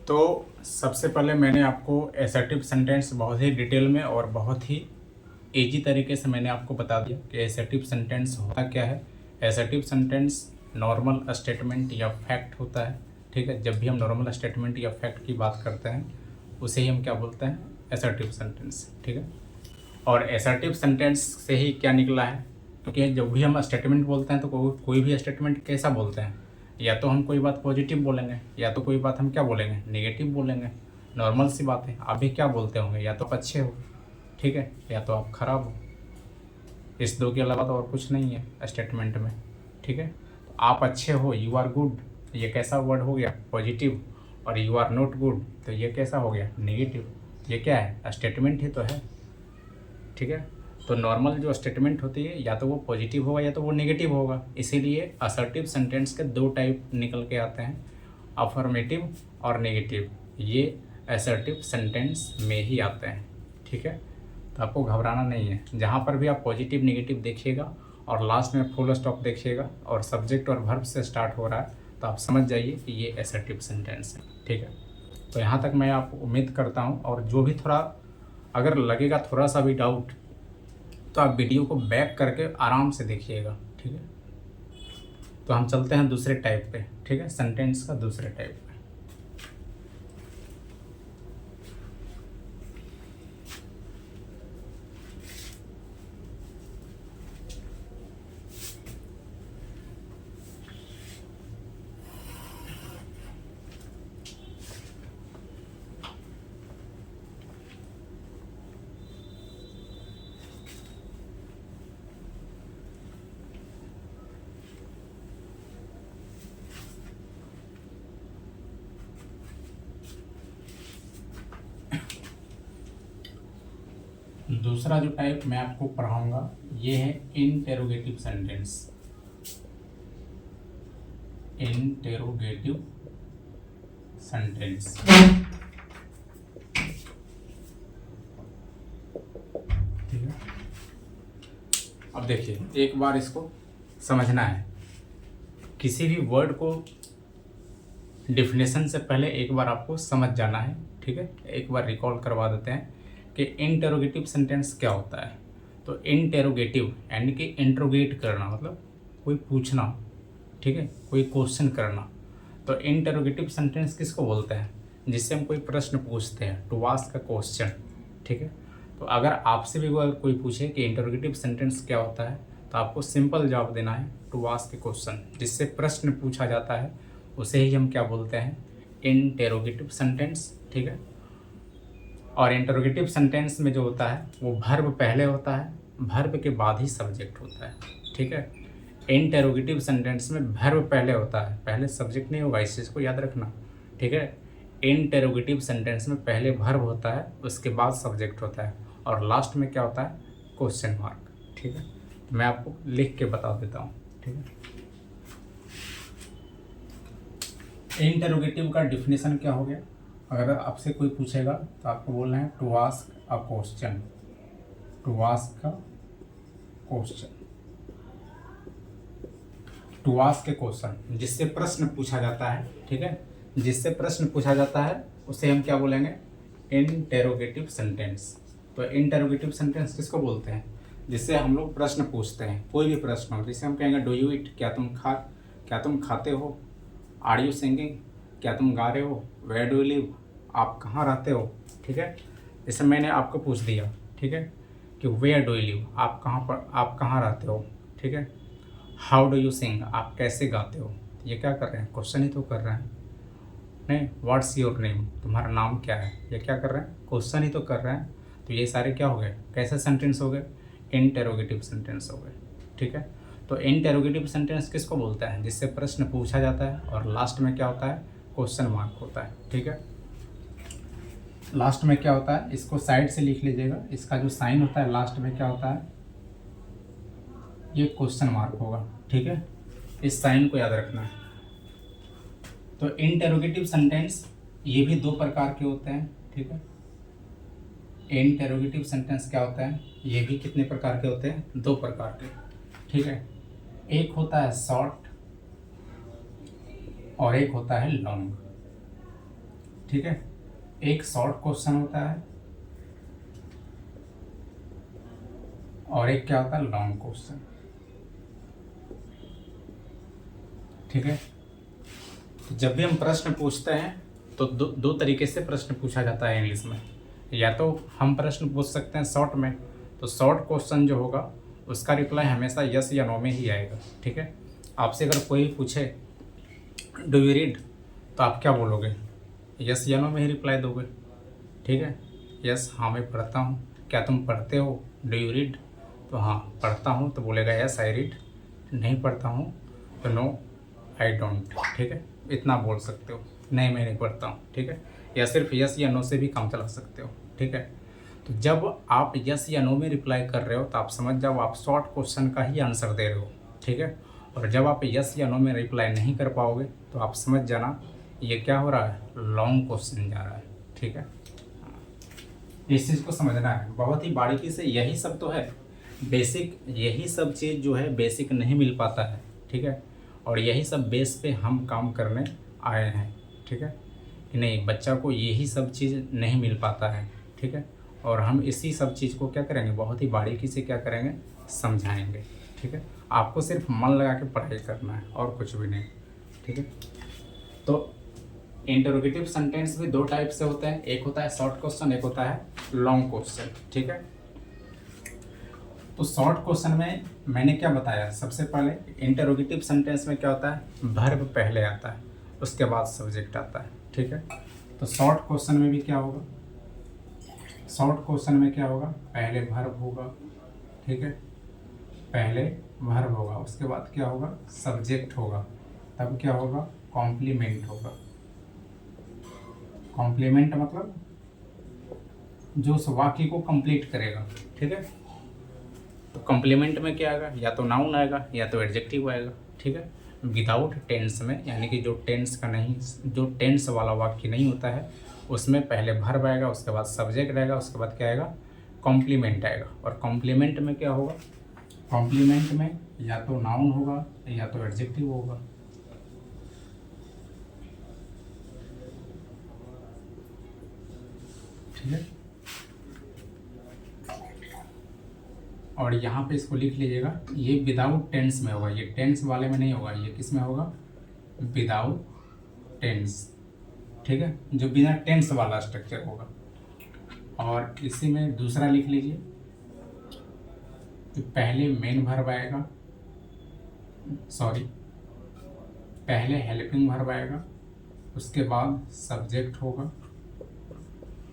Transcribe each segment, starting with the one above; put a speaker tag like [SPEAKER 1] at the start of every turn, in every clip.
[SPEAKER 1] तो सबसे पहले मैंने आपको एसर्टिव सेंटेंस बहुत ही डिटेल में और बहुत ही इजी तरीके से मैंने आपको बता दिया कि एसर्टिव सेंटेंस होता क्या है। एसर्टिव सेंटेंस नॉर्मल स्टेटमेंट या फैक्ट होता है। ठीक है, जब भी हम नॉर्मल स्टेटमेंट या फैक्ट की बात करते हैं उसे ही हम क्या बोलते हैं, एसर्टिव सेंटेंस। ठीक है, और एसर्टिव सेंटेंस से ही क्या निकला है, क्योंकि जब भी हम स्टेटमेंट बोलते हैं तो कोई भी स्टेटमेंट कैसा बोलते हैं, या तो हम कोई बात पॉजिटिव बोलेंगे या तो कोई बात हम क्या बोलेंगे, नेगेटिव बोलेंगे। नॉर्मल सी बात है। आप भी क्या बोलते होंगे, या तो आप अच्छे हो, ठीक है, या तो आप खराब हो। इस दो के अलावा तो और कुछ नहीं है स्टेटमेंट में। ठीक है, तो आप अच्छे हो, यू आर गुड, ये कैसा वर्ड हो गया, पॉजिटिव। और यू आर नॉट गुड, तो ये कैसा हो गया, नेगेटिव। ये क्या है, स्टेटमेंट ही तो है। ठीक है, तो नॉर्मल जो स्टेटमेंट होती है या तो वो पॉजिटिव होगा या तो वो नेगेटिव होगा। इसीलिए असर्टिव सेंटेंस के दो टाइप निकल के आते हैं, अफर्मेटिव और नेगेटिव। ये असर्टिव सेंटेंस में ही आते हैं। ठीक है, तो आपको घबराना नहीं है। जहाँ पर भी आप पॉजिटिव नेगेटिव देखिएगा और लास्ट में फुल स्टॉप देखिएगा और सब्जेक्ट और वर्ब से स्टार्ट हो रहा है, तो आप समझ जाइए कि ये असर्टिव सेंटेंस है। ठीक है, तो यहाँ तक मैं आप उम्मीद करता हूँ। और जो भी थोड़ा अगर लगेगा थोड़ा सा भी डाउट, तो आप वीडियो को बैक करके आराम से देखिएगा। ठीक है, तो हम चलते हैं दूसरे टाइप पे। ठीक है, सेंटेंस का दूसरे टाइप पे। दूसरा जो टाइप मैं आपको पढ़ाऊंगा ये है इंटेरोगेटिव सेंटेंस। Interrogative sentence. ठीक है, अब देखिए, एक बार इसको समझना है। किसी भी वर्ड को डिफिनेशन से पहले एक बार आपको समझ जाना है। ठीक है, एक बार रिकॉल करवा देते हैं कि इंटेरोगेटिव सेंटेंस क्या होता है। तो इंटेरोगेटिव यानी कि इंट्रोगेट करना, मतलब कोई पूछना। ठीक है, कोई क्वेश्चन करना। तो इंटेरोगेटिव सेंटेंस किसको बोलते हैं, जिससे हम कोई प्रश्न पूछते हैं, टू आस्क अ क्वेश्चन। ठीक है, तो अगर आपसे भी कोई पूछे कि इंटेरोगेटिव सेंटेंस क्या होता है, तो आपको सिंपल जवाब देना है, टू आस्क ए क्वेश्चन। जिससे प्रश्न पूछा जाता है उसे ही हम क्या बोलते हैं, इंटेरोगेटिव सेंटेंस। ठीक है, और इंटेरोगेटिव सेंटेंस में जो होता है वो वर्ब पहले होता है, वर्ब के बाद ही सब्जेक्ट होता है। ठीक है, इंटेरोगेटिव सेंटेंस में वर्ब पहले होता है, पहले सब्जेक्ट नहीं होगा, इस चीज़ को याद रखना। ठीक है, इंटेरोगेटिव सेंटेंस में पहले वर्ब होता है, उसके बाद सब्जेक्ट होता है, और लास्ट में क्या होता है, क्वेश्चन मार्क। ठीक है, तो मैं आपको लिख के बता देता हूँ। ठीक है, इंटेरोगेटिव का डिफिनेशन क्या हो गया। अगर आपसे कोई पूछेगा तो आपको बोलना है to ask a question. To ask a question, to ask a question, जिससे प्रश्न पूछा जाता है। ठीक है, जिससे प्रश्न पूछा जाता है उसे हम क्या बोलेंगे, इंटेरोगेटिव सेंटेंस। तो इंटेरोगेटिव सेंटेंस किसको बोलते हैं, जिससे हम लोग प्रश्न पूछते हैं, कोई भी प्रश्न हो। जैसे हम कहेंगे डू यू ईट, क्या तुम खाते हो। आर यू सिंगिंग, क्या तुम गा रहे हो। वेयर डू यू लिव, आप कहाँ रहते हो। ठीक है, जैसे मैंने आपको पूछ दिया, ठीक है, कि वेयर डू यू लिव, आप कहाँ रहते हो। ठीक है, हाउ डू यू सिंग, आप कैसे गाते हो। ये क्या कर रहे हैं, क्वेश्चन ही तो कर रहे हैं। नहीं, व्हाट्स योर नेम, तुम्हारा नाम क्या है, ये क्या कर रहे हैं, क्वेश्चन ही तो कर रहे हैं। तो ये सारे क्या हो गए, कैसे सेंटेंस हो गए, इंटेरोगेटिव सेंटेंस हो गए। ठीक है, तो इंटेरोगेटिव सेंटेंस किसको बोलता है, जिससे प्रश्न पूछा जाता है और लास्ट में क्या होता है, क्वेश्चन मार्क होता है। ठीक है, लास्ट में क्या होता है, इसको साइड से लिख लीजिएगा। इसका जो साइन होता है लास्ट में क्या होता है, ये क्वेश्चन मार्क होगा। ठीक है, इस साइन को याद रखना है। तो इंटेरोगेटिव सेंटेंस ये भी दो प्रकार के होते हैं। ठीक है, इंटेरोगेटिव सेंटेंस क्या होता है, ये भी कितने प्रकार के होते हैं, दो प्रकार के। ठीक है, एक होता है शॉर्ट और एक होता है लॉन्ग। ठीक है। एक शॉर्ट क्वेश्चन होता है और एक क्या होता है, लॉन्ग क्वेश्चन। ठीक है। तो जब भी हम प्रश्न पूछते हैं तो दो तरीके से प्रश्न पूछा जाता है इंग्लिश में। या तो हम प्रश्न पूछ सकते हैं शॉर्ट में, तो शॉर्ट क्वेश्चन जो होगा उसका रिप्लाई हमेशा यस या नो में ही आएगा। ठीक है। आपसे अगर कोई पूछे डू यू रीड, तो आप क्या बोलोगे, यस या नो में ही रिप्लाई दोगे। ठीक है। यस, हाँ मैं पढ़ता हूँ। क्या तुम पढ़ते हो, डू यू रीड, तो हाँ पढ़ता हूँ तो बोलेगा यस आई रीड। नहीं पढ़ता हूँ तो नो आई डोंट। ठीक है, इतना बोल सकते हो, नहीं मैं नहीं पढ़ता हूँ। ठीक है। या सिर्फ यस या नो से भी काम चला सकते हो। ठीक है। तो जब आप यस या नो में रिप्लाई कर रहे हो तो आप समझ जाओ आप शॉर्ट क्वेश्चन का ही आंसर दे रहे हो। ठीक है। और जब आप यस या नो में रिप्लाई नहीं कर पाओगे तो आप समझ जाना ये क्या हो रहा है, लॉन्ग क्वेश्चन जा रहा है। ठीक है। इस चीज़ को समझना है बहुत ही बारीकी से। यही सब तो है बेसिक, यही सब चीज़ जो है बेसिक नहीं मिल पाता है। ठीक है। और यही सब बेस पे हम काम करने आए हैं। ठीक है कि नहीं, बच्चा को यही सब चीज़ नहीं मिल पाता है। ठीक है। और हम इसी सब चीज़ को क्या करेंगे, बहुत ही बारीकी से क्या करेंगे, समझाएंगे। ठीक है। आपको सिर्फ मन लगा के पढ़ाई करना है और कुछ भी नहीं। ठीक है। तो इंटरोगेटिव सेंटेंस भी दो टाइप से होते हैं, एक होता है शॉर्ट क्वेश्चन, एक होता है लॉन्ग क्वेश्चन। ठीक है। तो शॉर्ट क्वेश्चन में मैंने क्या बताया, सबसे पहले इंटरोगेटिव सेंटेंस में क्या होता है, वर्ब पहले आता है उसके बाद सब्जेक्ट आता है। ठीक है। तो शॉर्ट क्वेश्चन में भी क्या होगा, शॉर्ट क्वेश्चन में क्या होगा, पहले वर्ब होगा। ठीक है। पहले वर्ब होगा, उसके बाद क्या होगा, सब्जेक्ट होगा, तब क्या होगा, कॉम्प्लीमेंट होगा। कॉम्प्लीमेंट मतलब जो उस वाक्य को कंप्लीट करेगा। ठीक है। तो कॉम्प्लीमेंट में क्या आएगा, या तो नाउन आएगा या तो एडजेक्टिव आएगा। ठीक है। विदाउट टेंस में, यानी कि जो टेंस का नहीं, जो टेंस वाला वाक्य नहीं होता है उसमें पहले वर्ब आएगा, उसके बाद सब्जेक्ट आएगा, उसके बाद क्या आएगा, कॉम्प्लीमेंट आएगा। और कॉम्प्लीमेंट में क्या होगा, कॉम्प्लीमेंट में या तो नाउन होगा या तो एडजेक्टिव होगा। ठीक है। और यहाँ पे इसको लिख लीजिएगा, ये विदाउट टेंस में होगा, ये टेंस वाले में नहीं होगा, ये किस में होगा, विदाउट टेंस। ठीक है, जो बिना टेंस वाला स्ट्रक्चर होगा। और इसी में दूसरा लिख लीजिए, तो पहले मेन वर्ब आएगा, सॉरी पहले हेल्पिंग वर्ब आएगा, उसके बाद सब्जेक्ट होगा,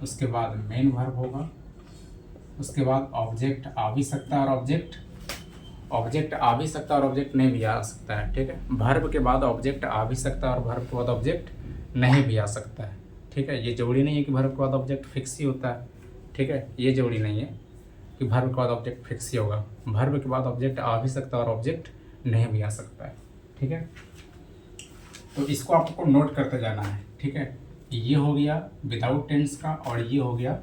[SPEAKER 1] उसके बाद मेन वर्ब होगा, उसके बाद ऑब्जेक्ट आ भी सकता है और ऑब्जेक्ट आ भी सकता है और ऑब्जेक्ट नहीं भी आ सकता है। ठीक है। वर्ब के बाद ऑब्जेक्ट आ भी सकता है और वर्ब के बाद ऑब्जेक्ट नहीं भी आ सकता है। ठीक है। ये जरूरी नहीं है कि वर्ब के बाद ऑब्जेक्ट फिक्स ही होता है। ठीक है। ये जरूरी नहीं है कि वर्ब के बाद ऑब्जेक्ट फिक्स ही होगा, वर्ब के बाद ऑब्जेक्ट आ भी सकता है और ऑब्जेक्ट नहीं भी आ सकता है। ठीक है। तो इसको आपको नोट करते जाना है। ठीक है। ये हो गया विदाउट टेंस का और ये हो गया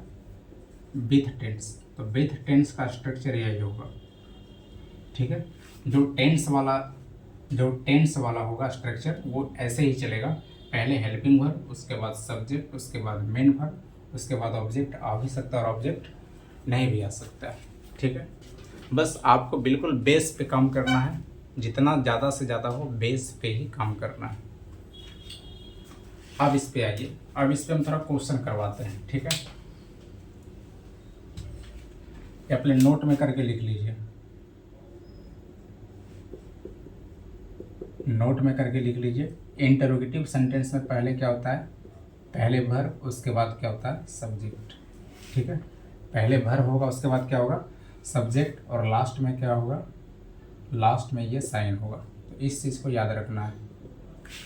[SPEAKER 1] विथ टेंस। तो विथ टेंस का स्ट्रक्चर यही होगा। ठीक है। जो टेंस वाला होगा स्ट्रक्चर वो ऐसे ही चलेगा, पहले हेल्पिंग वर्ब, उसके बाद सब्जेक्ट, उसके बाद मेन वर्ब, उसके बाद ऑब्जेक्ट आ भी सकता है और ऑब्जेक्ट नहीं भी आ सकता है। ठीक है। बस आपको बिल्कुल बेस पे काम करना है, जितना ज़्यादा से ज़्यादा हो बेस पे ही काम करना है। अब इस पे आइए, अब इस पे हम थोड़ा क्वेश्चन करवाते हैं। ठीक है। ये अपने नोट में करके लिख लीजिए, नोट में करके लिख लीजिए। इंटरोगेटिव सेंटेंस में पहले क्या होता है, पहले वर्ब, उसके बाद क्या होता है, सब्जेक्ट। ठीक है। पहले वर्ब होगा, उसके बाद क्या होगा, सब्जेक्ट, और लास्ट में क्या होगा, लास्ट में ये साइन होगा। तो इस चीज़ को याद रखना है।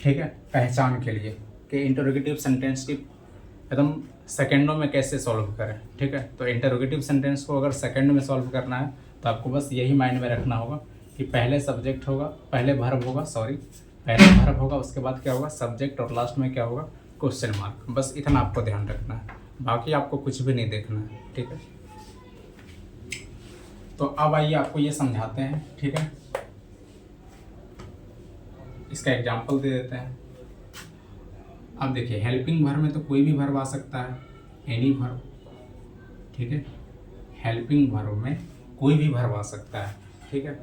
[SPEAKER 1] ठीक है। पहचान के लिए कि इंटरोगेटिव सेंटेंस की एकदम सेकेंडों में कैसे सॉल्व करें। ठीक है। तो इंटरोगेटिव सेंटेंस को अगर सेकंड में सॉल्व करना है तो आपको बस यही माइंड में रखना होगा कि पहले सब्जेक्ट होगा, पहले वर्ब होगा, पहले वर्ब होगा, उसके बाद क्या होगा, सब्जेक्ट, और लास्ट में क्या होगा, क्वेश्चन मार्क। बस इतना आपको ध्यान रखना है, बाकी आपको कुछ भी नहीं देखना है। ठीक है। तो अब आइए आपको ये समझाते हैं। ठीक है। इसका एग्जाम्पल दे देते हैं। अब देखिए हेल्पिंग वर्ब में तो कोई भी वर्ब आ सकता है, एनी वर्ब, ठीक है। हेल्पिंग वर्ब में कोई भी वर्ब आ सकता है, ठीक है।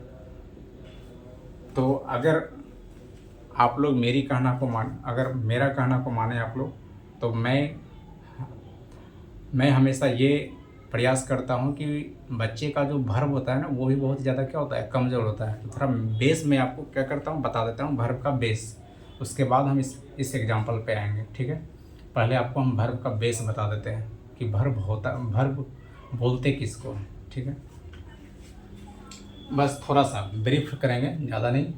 [SPEAKER 1] तो अगर आप लोग मेरी कहना को अगर मेरा कहना को माने आप लोग, तो मैं हमेशा ये प्रयास करता हूँ कि बच्चे का जो वर्ब होता है ना, वो भी बहुत ज़्यादा क्या होता है, कमज़ोर होता है। तो थोड़ा बेस में आपको क्या करता हूँ, बता देता हूँ वर्ब का बेस। उसके बाद हम इस एग्जांपल पे आएंगे, ठीक है। पहले आपको हम वर्ब का बेस बता देते हैं कि वर्ब बोलते किसको हैं, ठीक है। बस थोड़ा सा ब्रीफ करेंगे, ज़्यादा नहीं,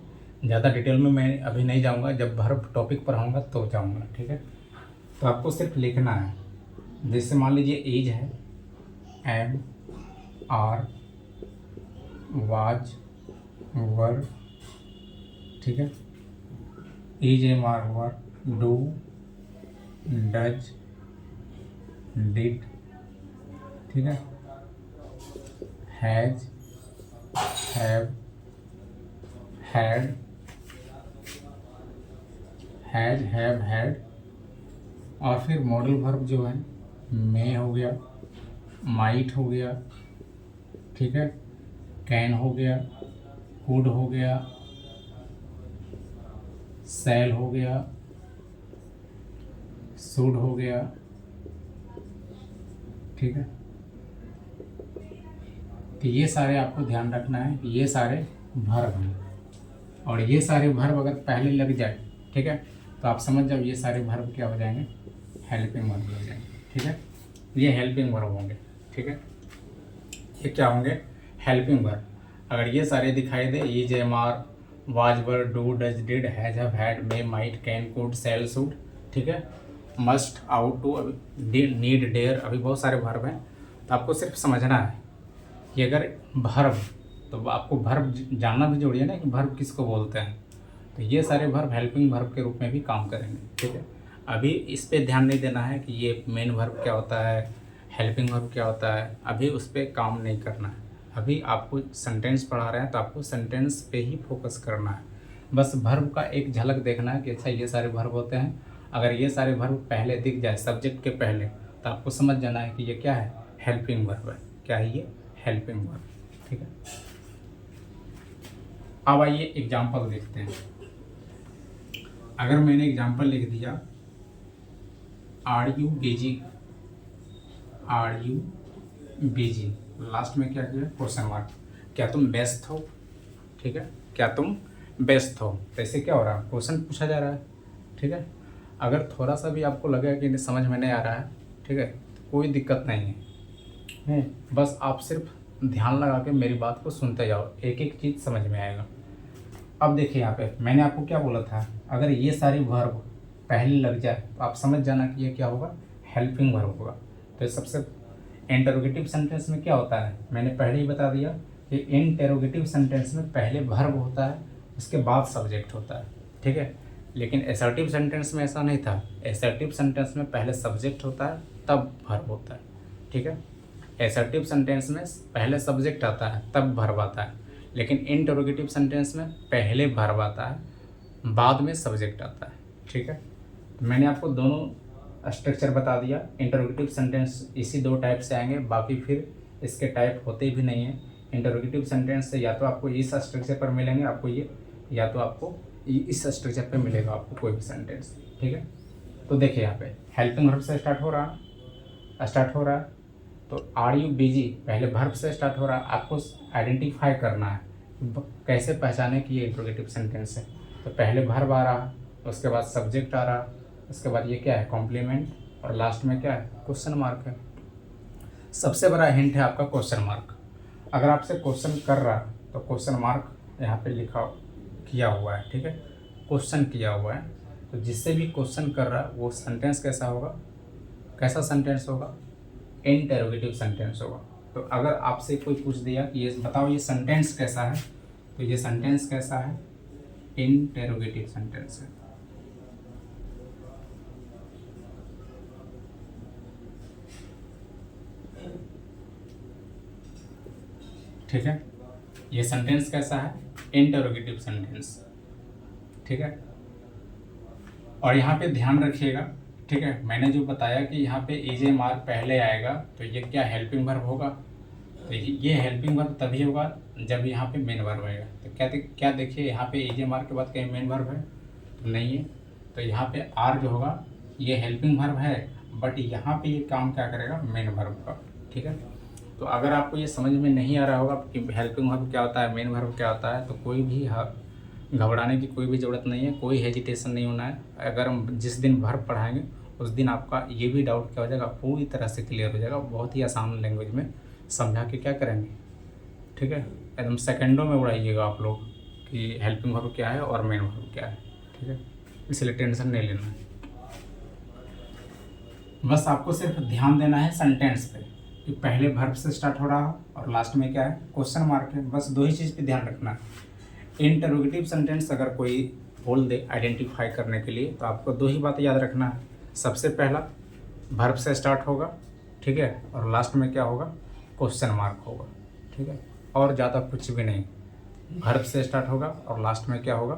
[SPEAKER 1] ज़्यादा डिटेल में मैं अभी नहीं जाऊँगा, जब वर्ब टॉपिक पर आऊँगा तो जाऊँगा, ठीक है। तो आपको सिर्फ लिखना है, जैसे मान लीजिए एज है, एम, आर, वाज, वर, ठीक है। Is, am, are, were, do, does, did, ठीक है। Has, have, had, has, have, had, और फिर मॉडल वर्ब जो है मे हो गया, माइट हो गया, ठीक है। कैन हो गया, कुड हो गया, सेल हो गया, शुड हो गया, ठीक है। तो ये सारे आपको ध्यान रखना है कि ये सारे वर्ब हैं, और ये सारे वर्ब अगर पहले लग जाए, ठीक है, तो आप समझ जाओ ये सारे वर्ब क्या हो जाएंगे, हेल्पिंग वर्ब हो जाएंगे, ठीक है। ये हेल्पिंग वर्ब होंगे, ठीक है। ये क्या होंगे, हेल्पिंग वर्ब। अगर ये सारे दिखाई दे, is, am, are, was, were, do, does, did, has, have, had, may, might, can, could, shall, should, ठीक है। Must, ought to, need, dare, अभी बहुत सारे वर्ब हैं। तो आपको सिर्फ समझना है कि अगर वर्ब, तो आपको वर्ब जानना भी जरूरी है ना कि वर्ब किसको बोलते हैं। तो ये सारे वर्ब हेल्पिंग वर्ब के रूप में भी काम करेंगे, ठीक है। अभी इस पे ध्यान नहीं देना है कि ये मेन वर्ब क्या होता है, हेल्पिंग वर्ब क्या होता है, अभी उस पर काम नहीं करना है। अभी आपको सेंटेंस पढ़ा रहे हैं तो आपको सेंटेंस पे ही फोकस करना है। बस वर्ब का एक झलक देखना है कि अच्छा ये सारे वर्ब होते हैं। अगर ये सारे वर्ब पहले दिख जाए सब्जेक्ट के पहले, तो आपको समझ जाना है कि ये क्या है, हेल्पिंग वर्ब है। क्या है ये, हेल्पिंग वर्ब, ठीक है। अब आइए एग्जाम्पल देखते हैं। अगर मैंने एग्जाम्पल लिख दिया, are you busy, are you busy, last में क्या किया, क्वेश्चन मार्क, क्या तुम व्यस्त हो, ठीक है। क्या तुम व्यस्त हो, तो इससे क्या हो रहा है, क्वेश्चन पूछा जा रहा है, ठीक है। अगर थोड़ा सा भी आपको लगे कि समझ में नहीं आ रहा है, ठीक है, तो कोई दिक्कत नहीं है, बस आप सिर्फ ध्यान लगा के मेरी बात को सुनते जाओ, एक एक चीज़ समझ में आएगा। अब देखिए यहाँ पे मैंने आपको क्या बोला था, अगर ये सारी वर्ब पहले लग जाए तो आप समझ जाना कि ये क्या होगा, हेल्पिंग वर्ब होगा। तो सबसे इंटरोगेटिव सेंटेंस में क्या होता है, मैंने पहले ही बता दिया कि इंटरोगेटिव सेंटेंस में पहले वर्ब होता है, उसके बाद सब्जेक्ट होता है, ठीक है। लेकिन असर्टिव सेंटेंस में ऐसा नहीं था, असर्टिव सेंटेंस में पहले सब्जेक्ट होता है तब वर्ब होता है, ठीक है। असर्टिव सेंटेंस में पहले सब्जेक्ट आता है तब वर्ब आता है, लेकिन इंटरोगेटिव सेंटेंस में पहले वर्ब आता है बाद में सब्जेक्ट आता है, ठीक है। तो मैंने आपको दोनों स्ट्रक्चर बता दिया। इंटरोगेटिव सेंटेंस इसी दो टाइप से आएंगे, बाकी फिर इसके टाइप होते भी नहीं हैं। इंटरोगेटिव सेंटेंस से या तो आपको इस स्ट्रक्चर पर मिलेंगे आपको ये, या तो आपको इस स्ट्रक्चर पर मिलेगा आपको कोई भी सेंटेंस, ठीक है। तो देखिए यहाँ पे हेल्पिंग वर्ब से स्टार्ट हो रहा है, तो आर यू बिजी पहले वर्ब से स्टार्ट हो रहा है। आपको आइडेंटिफाई करना है कैसे पहचाने कि ये इंट्रोगेटिव सेंटेंस है। तो पहले वर्ब आ रहा, उसके बाद सब्जेक्ट आ रहा, उसके बाद ये क्या है, कॉम्प्लीमेंट, और लास्ट में क्या है, क्वेश्चन मार्क है। सबसे बड़ा हिंट है आपका क्वेश्चन मार्क। अगर आपसे क्वेश्चन कर रहा तो क्वेश्चन मार्क यहाँ पे लिखा किया हुआ है, ठीक है, क्वेश्चन किया हुआ है। तो जिससे भी क्वेश्चन कर रहा वो सेंटेंस कैसा होगा, कैसा सेंटेंस होगा, इंटरोगेटिव सेंटेंस होगा। तो अगर आपसे कोई पूछ दिया कि ये बताओ ये सेंटेंस कैसा है, तो ये सेंटेंस कैसा है, इंटरोगेटिव सेंटेंस है, ठीक है। ये सेंटेंस कैसा है, इंटरोगेटिव सेंटेंस, ठीक है। और यहाँ पे ध्यान रखिएगा, ठीक है, मैंने जो बताया कि यहाँ पे इज एम आर पहले आएगा तो ये क्या हेल्पिंग वर्ब होगा। तो ये हेल्पिंग वर्ब तभी होगा जब यहाँ पे मेन वर्ब आएगा। तो क्या देखिए यहाँ पे इज एम आर के बाद कहीं मेन वर्ब है तो नहीं है। तो यहाँ पे आर जो होगा ये हेल्पिंग वर्ब है, बट यहाँ पे ये काम क्या करेगा, मेन वर्ब का। ठीक है, तो अगर आपको ये समझ में नहीं आ रहा होगा कि हेल्पिंग वर्ब क्या होता है, मेन वर्ब क्या होता है, तो कोई भी घबराने की कोई भी ज़रूरत नहीं है, कोई हेजिटेशन नहीं होना है। अगर हम जिस दिन वर्ब पढ़ाएंगे उस दिन आपका ये भी डाउट क्या हो जाएगा, पूरी तरह से क्लियर हो जाएगा। बहुत ही आसान लैंग्वेज में समझा के क्या करेंगे, ठीक है, एकदम सेकंडों में उड़ाइएगा आप लोग कि हेल्पिंग वर्ब क्या है और मेन वर्ब क्या है। ठीक है, इसलिए टेंशन नहीं लेना है, बस आपको सिर्फ ध्यान देना है सेंटेंस पे कि पहले वर्ब से स्टार्ट हो रहा है और लास्ट में क्या है, क्वेश्चन मार्क है। बस दो ही चीज़ पे ध्यान रखना है। इंटरोगेटिव सेंटेंस अगर कोई बोल दे आइडेंटिफाई करने के लिए तो आपको दो ही बात याद रखना है। सबसे पहला वर्ब से स्टार्ट होगा, ठीक है, और लास्ट में क्या होगा, क्वेश्चन मार्क होगा। ठीक है, और ज़्यादा कुछ भी नहीं, वर्ब से स्टार्ट होगा और लास्ट में क्या होगा,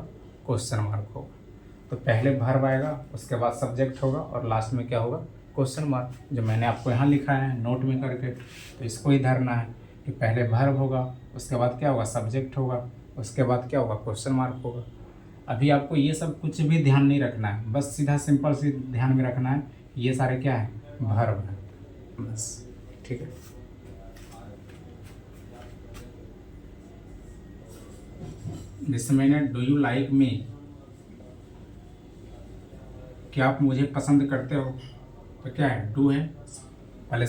[SPEAKER 1] क्वेश्चन मार्क होगा। तो पहले वर्ब आएगा, उसके बाद सब्जेक्ट होगा और लास्ट में क्या होगा, क्वेश्चन मार्क, जो मैंने आपको यहाँ लिखा है नोट में करके। तो इसको ही धरना है कि पहले वर्ब होगा, उसके बाद क्या होगा, सब्जेक्ट होगा, उसके बाद क्या होगा, क्वेश्चन मार्क होगा। अभी आपको ये सब कुछ भी ध्यान नहीं रखना है, बस सीधा सिंपल सी ध्यान में रखना है ये सारे क्या है, वर्ब है, बस। ठीक है, जैसे मैंने डू यू लाइक मी, क्या आप मुझे पसंद करते हो, तो क्या है, डू है, पहले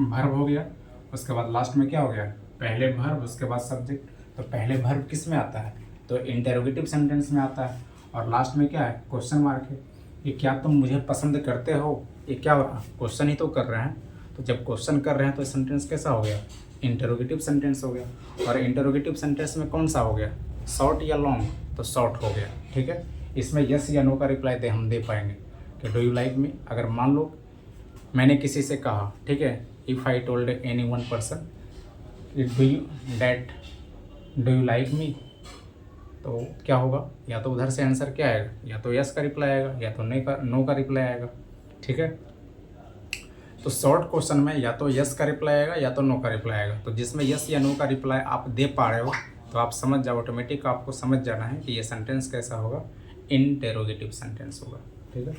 [SPEAKER 1] वर्ब हो गया, उसके बाद लास्ट में क्या हो गया, पहले वर्ब उसके बाद सब्जेक्ट। तो पहले वर्ब किस में आता है, तो इंटरोगेटिव सेंटेंस में आता है, और लास्ट में क्या है, क्वेश्चन मार्क है। ये क्या तुम मुझे पसंद करते हो, ये क्या हो रहा है, क्वेश्चन ही तो कर रहे हैं। तो जब क्वेश्चन कर रहे हैं तो सेंटेंस कैसा हो गया, इंटरोगेटिव सेंटेंस हो गया। और इंटरोगेटिव सेंटेंस में कौन सा हो गया, शॉर्ट या लॉन्ग, तो शॉर्ट हो गया। ठीक है, इसमें यस या नो का रिप्लाई हम दे पाएंगे कि डू यू लाइक मी। अगर मान लो मैंने किसी से कहा, ठीक है, if I told any one person do you like me, तो क्या होगा, या तो उधर से आंसर क्या आएगा, या तो यस का रिप्लाई आएगा या तो नो का रिप्लाई आएगा। ठीक है, तो शॉर्ट क्वेश्चन में या तो यस का रिप्लाई आएगा या तो नो का रिप्लाई आएगा। तो जिसमें यस या नो का रिप्लाई आप दे पा रहे हो तो आप समझ जाओ, ऑटोमेटिक आपको समझ जाना है कि ये सेंटेंस कैसा होगा, इंटेरोगेटिव सेंटेंस होगा। ठीक है,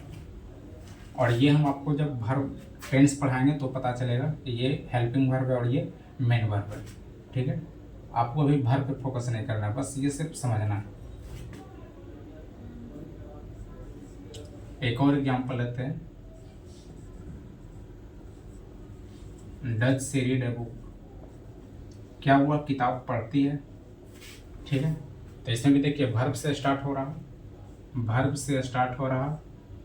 [SPEAKER 1] और ये हम आपको जब वर्ब टेंस पढ़ाएंगे तो पता चलेगा कि ये हेल्पिंग वर्ब है और ये मेन वर्ब है। ठीक है, आपको अभी वर्ब पे फोकस नहीं करना है, बस ये सिर्फ समझना है। एक और एग्जाम्पल लेते हैं, does she read a book, क्या हुआ, किताब पढ़ती है। ठीक है, तो इसमें भी देखिए वर्ब से स्टार्ट हो रहा, वर्ब से स्टार्ट हो रहा,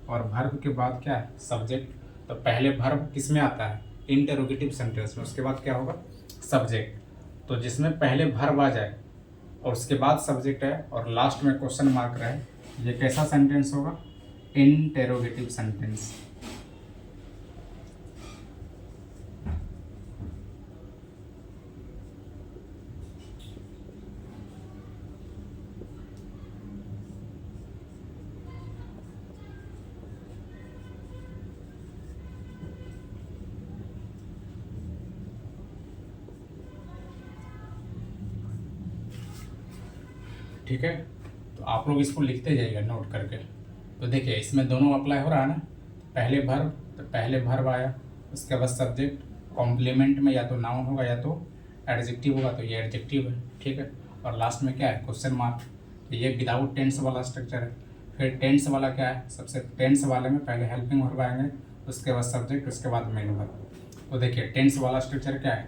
[SPEAKER 1] और वर्ब के बाद क्या है, सब्जेक्ट। तो पहले वर्ब किस में आता है, इंटरोगेटिव सेंटेंस में, उसके बाद क्या होगा, सब्जेक्ट। तो जिसमें पहले वर्ब आ जाए और उसके बाद सब्जेक्ट है और लास्ट में क्वेश्चन मार्क रहे, ये कैसा सेंटेंस होगा, इंटरोगेटिव सेंटेंस। ठीक है, तो आप लोग इसको लिखते जाइएगा नोट करके। तो देखिए इसमें दोनों अप्लाई हो रहा है ना, पहले वर्ब, तो पहले वर्ब आया, उसके बाद सब्जेक्ट, कॉम्प्लीमेंट में या तो नाउन होगा या तो एडजेक्टिव होगा, तो ये एडजेक्टिव है। ठीक है, और लास्ट में क्या है, क्वेश्चन मार्क। तो ये विदाउट टेंस वाला स्ट्रक्चर है। फिर टेंस वाला क्या है, सबसे टेंस वाले में पहले हेल्पिंग वर्ब आएंगे, उसके बाद सब्जेक्ट, उसके बाद मेन वर्ब। तो देखिए टेंस वाला स्ट्रक्चर क्या है,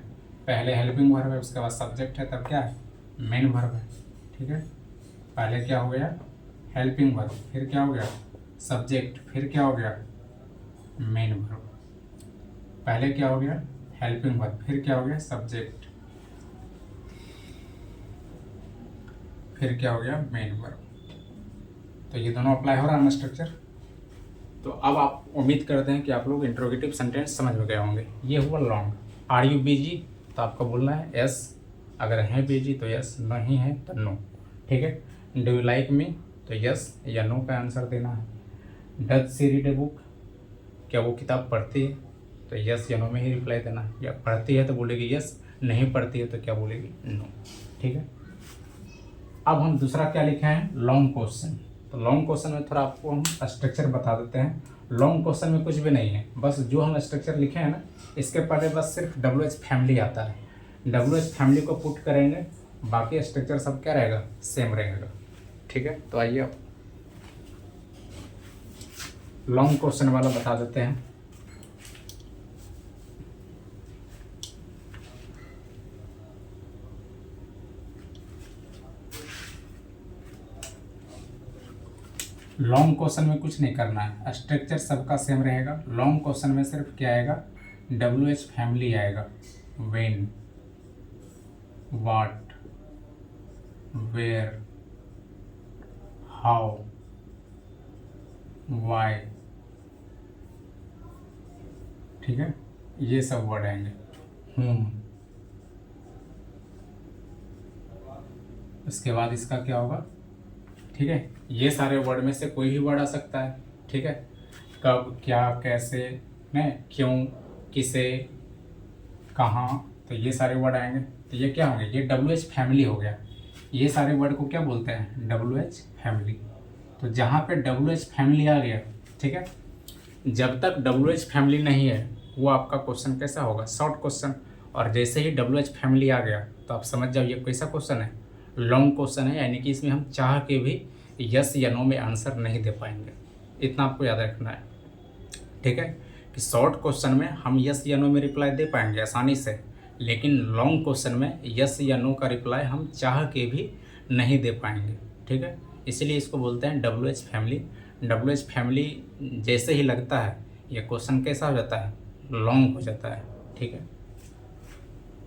[SPEAKER 1] पहले हेल्पिंग वर्ब है, उसके बाद सब्जेक्ट है, तब क्या है, मेन वर्ब है। ठीक है, पहले क्या हो गया, हेल्पिंग वर्ब, फिर क्या हो गया, सब्जेक्ट, फिर क्या हो गया, मेन वर्ब। पहले क्या हो गया, हेल्पिंग वर्ब, फिर क्या हो गया, सब्जेक्ट, फिर क्या हो गया, मेन वर्ब। तो ये दोनों अप्लाई हो रहा है ना स्ट्रक्चर। तो अब आप उम्मीद करते हैं कि आप लोग इंट्रोगेटिव सेंटेंस समझ में गए होंगे। ये हुआ लॉन्ग, आर यू बिजी, तो आपको बोलना है यस, अगर हैं बिजी तो यस, नहीं है तो नो। ठीक है, डू यू लाइक मी, तो यस या नो का आंसर देना है। Does she read a book, क्या वो किताब पढ़ती है, तो यस या नो में ही रिप्लाई देना है। या पढ़ती है तो बोलेगी यस, नहीं पढ़ती है तो क्या बोलेगी, नो। ठीक है। अब हम दूसरा क्या लिखे हैं, लॉन्ग क्वेश्चन। तो लॉन्ग क्वेश्चन में थोड़ा आपको हम स्ट्रक्चर बता देते हैं। लॉन्ग क्वेश्चन में कुछ भी नहीं है, बस जो हम स्ट्रक्चर लिखे हैं ना, इसके पहले बस सिर्फ WH फैमिली आता है। WH फैमिली को पुट करेंगे, बाकी स्ट्रक्चर सब क्या रहेगा, सेम रहेगा। ठीक है। तो आइए अब लॉन्ग क्वेश्चन वाला बता देते हैं। लॉन्ग क्वेश्चन में कुछ नहीं करना है, स्ट्रक्चर सबका सेम रहेगा। लॉन्ग क्वेश्चन में सिर्फ क्या आएगा, WH फैमिली आएगा। When, what, where, how, why. ठीक है, ये सब वर्ड आएंगे। उसके बाद इसका क्या होगा, ठीक है, ये सारे वर्ड में से कोई भी वर्ड आ सकता है। ठीक है, कब, क्या, कैसे, न, क्यों, किसे, कहाँ, तो ये सारे वर्ड आएंगे। तो ये क्या होंगे, ये WH फैमिली हो गया। ये सारे वर्ड को क्या बोलते हैं, WH फैमिली। तो जहाँ पे WH फैमिली आ गया, ठीक है, जब तक WH फैमिली नहीं है वो आपका क्वेश्चन कैसा होगा, शॉर्ट क्वेश्चन। और जैसे ही WH फैमिली आ गया तो आप समझ जाओ ये कैसा क्वेश्चन है, लॉन्ग क्वेश्चन है। यानी कि इसमें हम चाह के भी यस या नो में आंसर नहीं दे पाएंगे, इतना आपको याद रखना है। ठीक है, कि शॉर्ट क्वेश्चन में हम यस या नो में रिप्लाई दे पाएंगे आसानी से, लेकिन लॉन्ग क्वेश्चन में यस या नो का रिप्लाई हम चाह के भी नहीं दे पाएंगे। ठीक है, इसलिए इसको बोलते हैं WH फैमिली। WH फैमिली जैसे ही लगता है ये क्वेश्चन कैसा हो जाता है, लॉन्ग हो जाता है। ठीक है,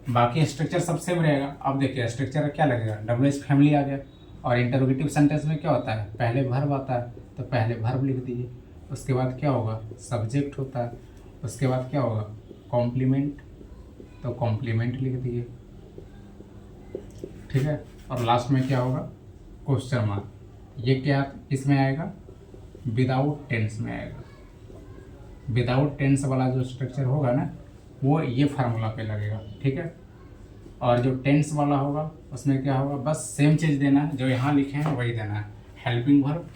[SPEAKER 1] बाकी स्ट्रक्चर सब सेम रहेगा। अब देखिए स्ट्रक्चर क्या लगेगा, WH फैमिली आ गया। और इंटरोगेटिव सेंटेंस में क्या होता है, पहले वर्ब आता है तो पहले वर्ब लिख दीजिए। उसके बाद क्या होगा, सब्जेक्ट होता है। उसके बाद क्या होगा, कॉम्प्लीमेंट, तो कॉम्प्लीमेंट लिख दीजिए। ठीक है, और लास्ट में क्या होगा, क्वेश्चन मार्क। ये क्या इसमें आएगा, विदाउट टेंस में आएगा। विदाउट टेंस वाला जो स्ट्रक्चर होगा ना, वो ये फार्मूला पे लगेगा। ठीक है, और जो टेंस वाला होगा उसमें क्या होगा, बस सेम चीज़ देना है, जो यहाँ लिखे हैं वही देना है, हेल्पिंग वर्ब।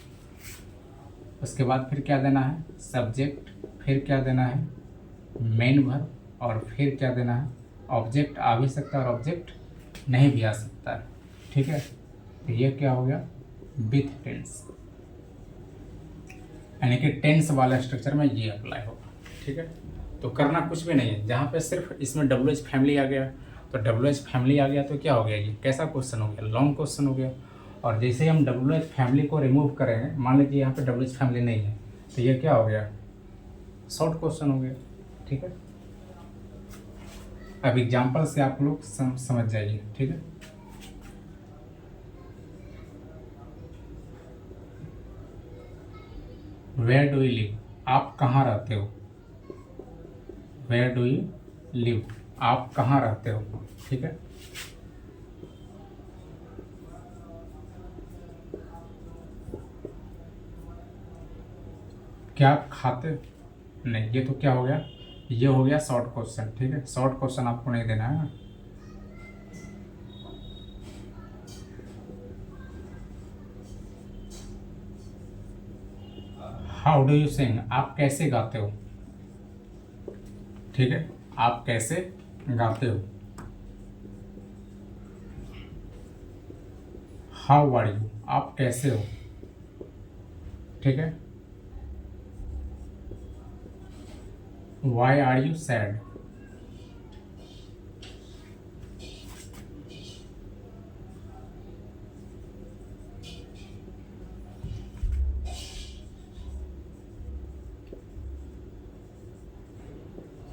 [SPEAKER 1] उसके बाद फिर क्या देना है, सब्जेक्ट। फिर क्या देना है, मेन वर्ब। और फिर क्या देना है, ऑब्जेक्ट आ भी सकता है और ऑब्जेक्ट नहीं भी आ सकता है। ठीक है, तो ये क्या हो गया, विथ टेंस। यानी कि टेंस वाला स्ट्रक्चर में ये अप्लाई होगा। ठीक है, तो करना कुछ भी नहीं है, जहाँ पे सिर्फ इसमें WH फैमिली आ गया, तो WH फैमिली आ गया तो क्या हो गया, ये कैसा क्वेश्चन हो गया, लॉन्ग क्वेश्चन हो गया। और जैसे ही हम WH फैमिली को रिमूव करेंगे, मान लीजिए यहाँ पे WH फैमिली नहीं है, तो ये क्या हो गया, शॉर्ट क्वेश्चन हो गया। ठीक है, अब एग्जाम्पल से आप लोग समझ जाइए। ठीक है, वेयर डू यू लिव, आप कहाँ रहते हो। वेयर डू यू लिव, आप कहाँ रहते हो। ठीक है, क्या आप खाते, नहीं, ये तो क्या हो गया, ये हो गया शॉर्ट क्वेश्चन। ठीक है, शॉर्ट क्वेश्चन आपको नहीं देना है ना। हाउ डू यू सिंग, आप कैसे गाते हो। ठीक है, आप कैसे गाते हो। हाउ आर यू, आप कैसे हो। ठीक है, why are you sad.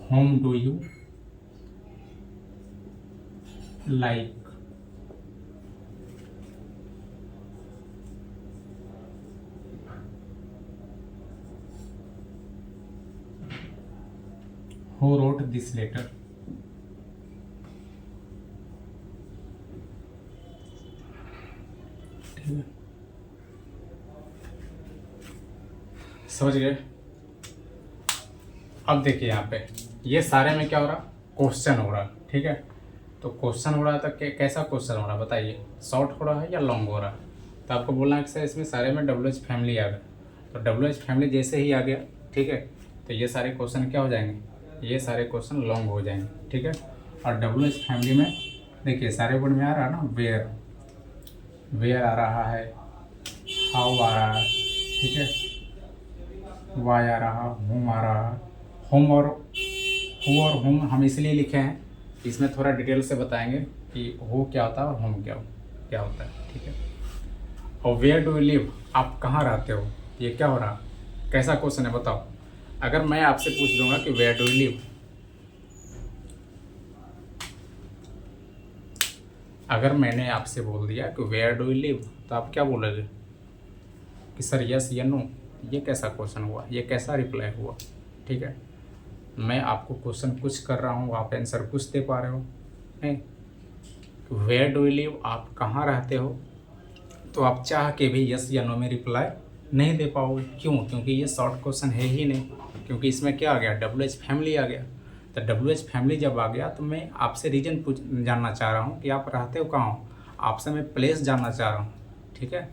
[SPEAKER 1] whom do you like. Who wrote this letter? समझ गए। अब देखिए यहाँ पे ये सारे में क्या हो रहा, क्वेश्चन हो रहा, ठीक है। तो क्वेश्चन हो रहा है तो कैसा क्वेश्चन हो रहा है बताइए, शॉर्ट हो रहा है या लॉन्ग हो रहा है। तो आपको बोलना है कि सर इसमें सारे में WH फैमिली आ गया। तो WH फैमिली जैसे ही आ गया, ठीक है, तो ये सारे क्वेश्चन क्या हो जाएंगे, ये सारे क्वेश्चन लॉन्ग हो जाएंगे, ठीक है। और WH फैमिली में देखिए सारे वर्ड में आ रहा है ना, वेयर, वेयर आ रहा है, हाउ आ रहा है, ठीक है, वाई आ रहा, होम आ रहा है। होम और हु और होम हम इसलिए लिखे हैं, इसमें थोड़ा डिटेल से बताएंगे कि हो क्या होता है और होम क्या होता है, ठीक है। और वेयर डू यू लिव, आप कहाँ रहते हो, ये क्या हो रहा, कैसा क्वेश्चन है बताओ। अगर मैं आपसे पूछ दूंगा कि वेयर डू यू लिव, अगर मैंने आपसे बोल दिया कि वेयर डू यू लिव, तो आप क्या बोलोगे कि सर यस या नो। ये कैसा क्वेश्चन हुआ, ये कैसा रिप्लाई हुआ, ठीक है। मैं आपको क्वेश्चन कुछ कर रहा हूँ, आप आंसर कुछ दे पा रहे हो, नहीं। वेयर डू यू लिव, आप कहाँ रहते हो, तो आप चाह के भी यस या नो में रिप्लाई नहीं दे पाओगे। क्यों, क्योंकि ये शॉर्ट क्वेश्चन है ही नहीं, क्योंकि इसमें क्या आ गया, WH फैमिली आ गया। तो WH फैमिली जब आ गया तो मैं आपसे रीजन जानना चाह रहा हूँ कि आप रहते हो कहाँ हो, आपसे मैं प्लेस जानना चाह रहा हूँ, ठीक है।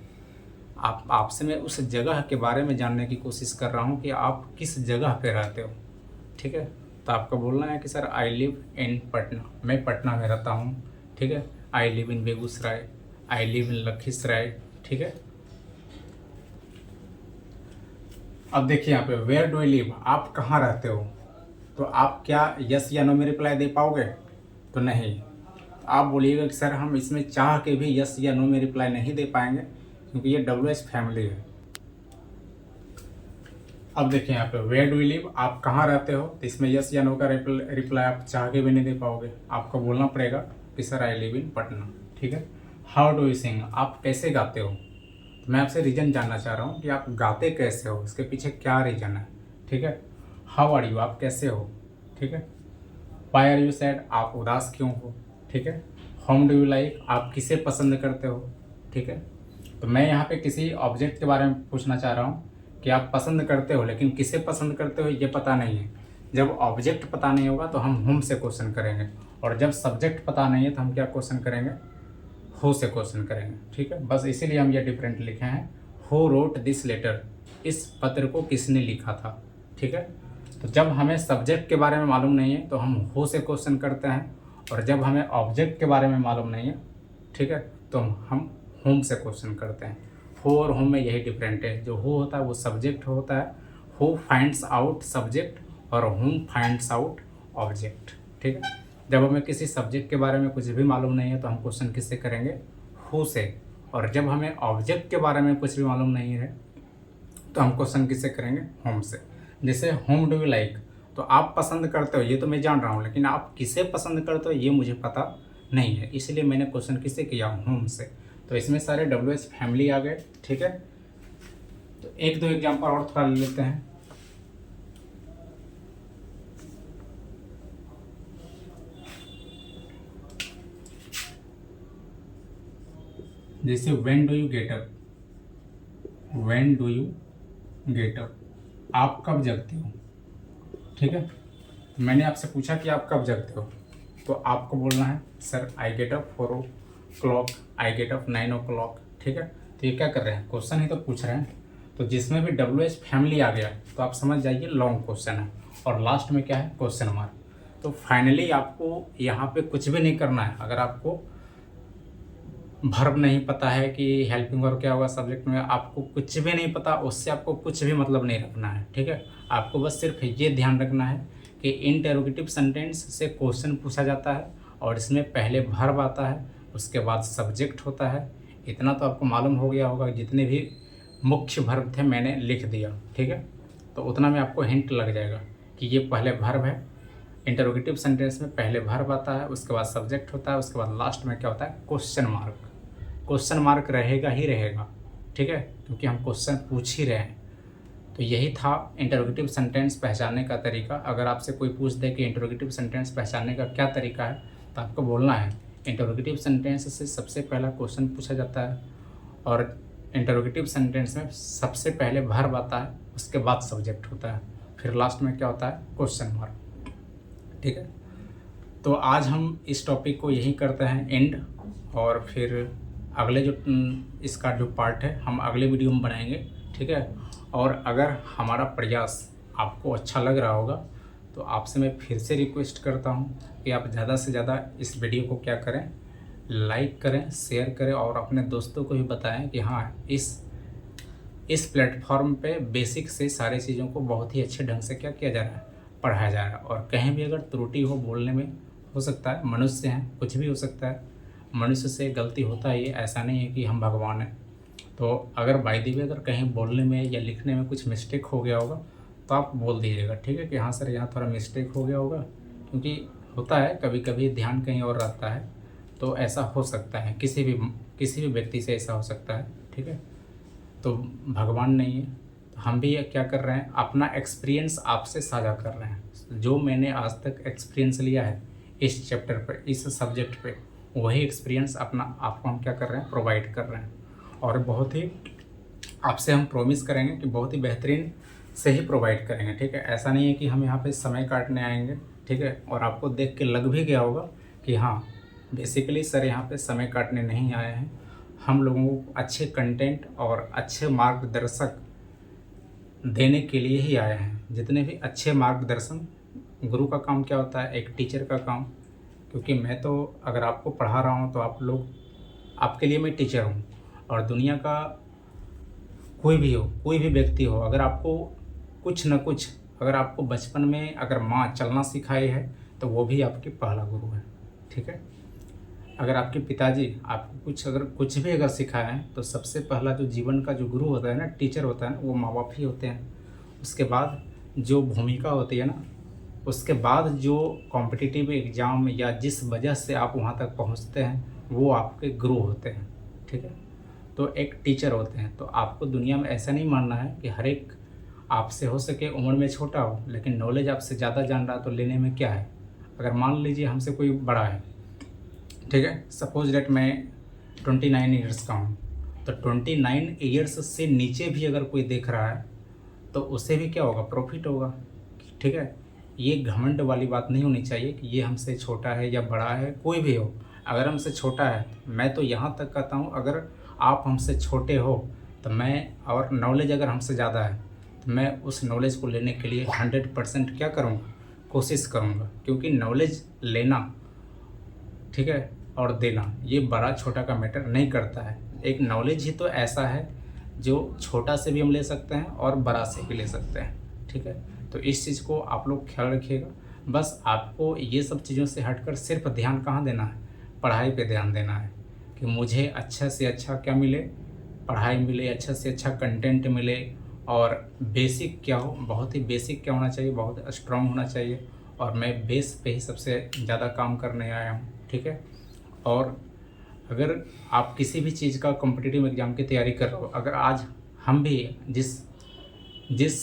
[SPEAKER 1] आपसे मैं उस जगह के बारे में जानने की कोशिश कर रहा हूँ कि आप किस जगह पे रहते हो, ठीक है। तो आपको बोलना है कि sir I live in Patna, मैं पटना में रहता हूँ, ठीक है। I live in Begusarai, I live in Lakhisarai, ठीक है। अब देखिए यहाँ पे वेयर डू यू लिव, आप कहाँ रहते हो, तो आप क्या यस या नो में रिप्लाई दे पाओगे, तो नहीं। तो आप बोलिएगा कि सर हम इसमें चाह के भी यस या नो में रिप्लाई नहीं दे पाएंगे, क्योंकि ये WH फैमिली है। अब देखिए यहाँ पे वेयर डू यू लिव, आप कहाँ रहते हो, तो इसमें यस या नो का रिप्लाई आप चाह के भी नहीं दे पाओगे, आपको बोलना पड़ेगा कि sir I live in Patna, ठीक है। हाउ डू यू सिंग, आप कैसे गाते हो, तो मैं आपसे रीज़न जानना चाह रहा हूँ कि आप गाते कैसे हो, इसके पीछे क्या रीज़न है, ठीक है। हाउ आर यू, आप कैसे हो, ठीक है। वाई आर यू सैड, आप उदास क्यों हो, ठीक है। होम डू यू लाइक, आप किसे पसंद करते हो, ठीक है। तो मैं यहाँ पे किसी ऑब्जेक्ट के बारे में पूछना चाह रहा हूँ कि आप पसंद करते हो, लेकिन किसे पसंद करते हो ये पता नहीं है। जब ऑब्जेक्ट पता नहीं होगा तो हम होम से क्वेश्चन करेंगे, और जब सब्जेक्ट पता नहीं है तो हम क्या क्वेश्चन करेंगे, हो से क्वेश्चन करेंगे, ठीक है। बस इसीलिए हम ये डिफरेंट लिखे हैं, हु रोट दिस लेटर, इस पत्र को किसने लिखा था, ठीक है। तो जब हमें सब्जेक्ट के बारे में मालूम नहीं है तो हम हो से क्वेश्चन करते हैं, और जब हमें ऑब्जेक्ट के बारे में मालूम नहीं है, ठीक है, तो हम होम से क्वेश्चन करते हैं। हो और होम में यही डिफरेंट है, जो हो होता है वो सब्जेक्ट होता है, हो फाइंड्स आउट सब्जेक्ट और होम फाइंड्स आउट ऑब्जेक्ट, ठीक है। जब हमें किसी सब्जेक्ट के बारे में कुछ भी मालूम नहीं है तो हम क्वेश्चन किससे करेंगे, हो से। और जब हमें ऑब्जेक्ट के बारे में कुछ भी मालूम नहीं है तो हम क्वेश्चन किससे करेंगे, होम से। जैसे होम डू यू लाइक, तो आप पसंद करते हो ये तो मैं जान रहा हूँ, लेकिन आप किसे पसंद करते हो ये मुझे पता नहीं है, इसलिए मैंने क्वेश्चन किससे किया, होम से। तो इसमें सारे WH फैमिली आ गए, ठीक है। तो एक दो एग्जांपल और थोड़ा ले लेते हैं। जैसे when do you get up, when do you get up, आप कब जगते हो, ठीक है। मैंने आपसे पूछा कि आप कब जगते हो, तो आपको बोलना है sir I get up 4 o'clock, I get up 9 o'clock, ठीक है। तो ये क्या कर रहे हैं, क्वेश्चन ही तो पूछ रहे हैं। तो जिसमें भी WH फैमिली आ गया तो आप समझ जाइए लॉन्ग क्वेश्चन है, और लास्ट में क्या है, क्वेश्चन मार्क। तो फाइनली आपको यहाँ पे कुछ भी नहीं करना है। अगर आपको वर्ब नहीं पता है कि हेल्पिंग वर्ब क्या होगा सब्जेक्ट में, आपको कुछ भी नहीं पता, उससे आपको कुछ भी मतलब नहीं रखना है, ठीक है। आपको बस सिर्फ ये ध्यान रखना है कि इंटरोगेटिव सेंटेंस से क्वेश्चन पूछा जाता है, और इसमें पहले वर्ब आता है, उसके बाद सब्जेक्ट होता है। इतना तो आपको मालूम हो गया होगा, जितने भी मुख्य वर्ब थे मैंने लिख दिया, ठीक है। तो उतना में आपको हिंट लग जाएगा कि ये पहले वर्ब है। इंटरोगेटिव सेंटेंस में पहले वर्ब आता है, उसके बाद सब्जेक्ट होता है, उसके बाद लास्ट में क्या होता है, क्वेश्चन मार्क। क्वेश्चन मार्क रहेगा ही रहेगा, ठीक है, क्योंकि हम क्वेश्चन पूछ ही रहे हैं। तो यही था इंटरोगेटिव सेंटेंस पहचानने का तरीका। अगर आपसे कोई पूछ दे कि इंटरोगेटिव सेंटेंस पहचानने का क्या तरीका है, तो आपको बोलना है इंटरोगेटिव सेंटेंस से सबसे पहला क्वेश्चन पूछा जाता है, और इंटरोगेटिव सेंटेंस में सबसे पहले वर्ब आता है, उसके बाद सब्जेक्ट होता है, फिर लास्ट में क्या होता है, क्वेश्चन मार्क। ठीक है, तो आज हम इस टॉपिक को यही करते हैं एंड, और फिर अगले जो इसका जो पार्ट है हम अगले वीडियो में बनाएंगे। ठीक है, और अगर हमारा प्रयास आपको अच्छा लग रहा होगा तो आपसे मैं फिर से रिक्वेस्ट करता हूँ कि आप ज़्यादा से ज़्यादा इस वीडियो को क्या करें, लाइक करें, शेयर करें और अपने दोस्तों को भी बताएं कि हाँ, इस प्लेटफॉर्म पे बेसिक से सारी चीज़ों को बहुत ही अच्छे ढंग से क्या किया जा रहा है, पढ़ाया जा रहा है। और कहीं भी अगर त्रुटि हो बोलने में, हो सकता है, मनुष्य हैं, कुछ भी हो सकता है, मनुष्य से गलती होता ही है, ऐसा नहीं है कि हम भगवान हैं। तो अगर बाय द वे अगर कहीं बोलने में या लिखने में कुछ मिस्टेक हो गया होगा तो आप बोल दीजिएगा। ठीक है, कि हाँ सर यहाँ थोड़ा मिस्टेक हो गया होगा, क्योंकि होता है कभी कभी ध्यान कहीं और रहता है, तो ऐसा हो सकता है, किसी भी व्यक्ति से ऐसा हो सकता है। ठीक है, तो भगवान नहीं है, तो हम भी क्या कर रहे हैं, अपना एक्सपीरियंस आपसे साझा कर रहे हैं। जो मैंने आज तक एक्सपीरियंस लिया है इस चैप्टर पर, इस सब्जेक्ट पे, वही एक्सपीरियंस अपना आपको हम क्या कर रहे हैं, प्रोवाइड कर रहे हैं। और बहुत ही आपसे हम प्रॉमिस करेंगे कि बहुत ही बेहतरीन से ही प्रोवाइड करेंगे। ठीक है, ऐसा नहीं है कि हम यहाँ पे समय काटने आएंगे। ठीक है, और आपको देख के लग भी गया होगा कि हाँ, बेसिकली सर यहाँ पे समय काटने नहीं आए हैं, हम लोगों को अच्छे कंटेंट और अच्छे मार्गदर्शक देने के लिए ही आए हैं। जितने भी अच्छे मार्गदर्शन, गुरु का काम क्या होता है, एक टीचर का काम, क्योंकि मैं तो अगर आपको पढ़ा रहा हूँ तो आप लोग, आपके लिए मैं टीचर हूँ। और दुनिया का कोई भी व्यक्ति हो, अगर आपको कुछ न कुछ, अगर आपको बचपन में अगर माँ चलना सिखाई है तो वो भी आपके पहला गुरु है। ठीक है, अगर आपके पिताजी आपको कुछ भी अगर सिखाए हैं तो सबसे पहला जो जीवन का जो गुरु होता है ना, टीचर होता है ना, वो माँ बाप ही होते हैं। उसके बाद जो भूमिका होती है ना, उसके बाद जो कॉम्पिटिटिव एग्ज़ाम या जिस वजह से आप वहाँ तक पहुँचते हैं, वो आपके गुरु होते हैं। ठीक है, तो एक टीचर होते हैं। तो आपको दुनिया में ऐसा नहीं मानना है कि हर एक आपसे हो सके उम्र में छोटा हो, लेकिन नॉलेज आपसे ज़्यादा जान रहा, तो लेने में क्या है। अगर मान लीजिए हमसे कोई बड़ा है, ठीक है, सपोज डेट मैं 29 ईयर्स का हूँ, तो 29 ईयर्स से नीचे भी अगर कोई देख रहा है तो उससे भी क्या होगा, प्रॉफिट होगा। ठीक है, ये घमंड वाली बात नहीं होनी चाहिए कि ये हमसे छोटा है या बड़ा है, कोई भी हो। अगर हमसे छोटा है, मैं तो यहाँ तक कहता हूँ, अगर आप हमसे छोटे हो तो मैं, और नॉलेज अगर हमसे ज़्यादा है तो मैं उस नॉलेज को लेने के लिए 100% क्या करूँगा, कोशिश करूँगा। क्योंकि नॉलेज लेना, ठीक है, और देना, ये बड़ा छोटा का मैटर नहीं करता है। एक नॉलेज ही तो ऐसा है जो छोटा से भी हम ले सकते हैं और बड़ा से भी ले सकते हैं। ठीक है, तो इस चीज़ को आप लोग ख्याल रखिएगा। बस आपको ये सब चीज़ों से हटकर सिर्फ ध्यान कहाँ देना है, पढ़ाई पे ध्यान देना है कि मुझे अच्छा से अच्छा क्या मिले, पढ़ाई मिले, अच्छा से अच्छा कंटेंट मिले। और बेसिक क्या हो, बहुत ही बेसिक क्या होना चाहिए, बहुत स्ट्रांग होना चाहिए। और मैं बेस पे ही सबसे ज़्यादा काम करने आया हूँ। ठीक है, और अगर आप किसी भी चीज़ का कॉम्पिटिटिव एग्ज़ाम की तैयारी कर रहे हो, अगर आज हम भी जिस